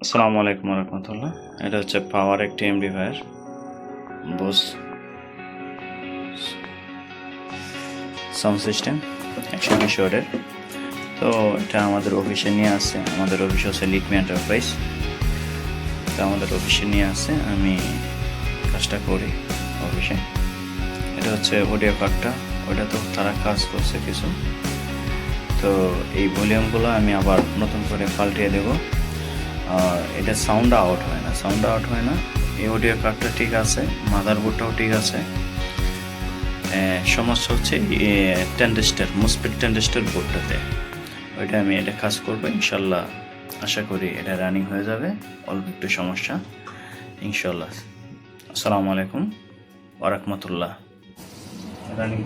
আসসালামু আলাইকুম রহমতুল্লাহ। এটা হচ্ছে পাওয়ার একটি এমপ্লিফায়ার বোস সাউন্ড সিস্টেম 120 ওয়াটের। তো এটা আমাদের অফিসে নিয়ে আসছে। আমাদের অফিস হচ্ছে লিটমি এন্টারপ্রাইজ। তো আমাদের অফিসে নিয়ে আসছে, আমি কাজটা করি অফিসে। এটা হচ্ছে অডিও কার্ডটা, ওটা তো তারা কাজ করছে কিছু। তো এই ভলিউমগুলো আমি আবার নতুন করে পাল্টিয়ে দেবো। আর এটা সাউন্ড আউট হয় না। এই অডিও কার্ডটা ঠিক আছে, মাদারবোর্ডটাও ঠিক আছে। সমস্যা হচ্ছে ট্যান্ডেস্টার মুসপিট ট্যান্ডেস্টার বোর্ডটাতে। ওইটা আমি এটা কাজ করবো ইনশাল্লাহ। আশা করি এটা রানিং হয়ে যাবে। অল্প একটু সমস্যা ইনশাল্লাহ। আসসালামু আলাইকুম ওয়া রাহমাতুল্লাহ। রানিং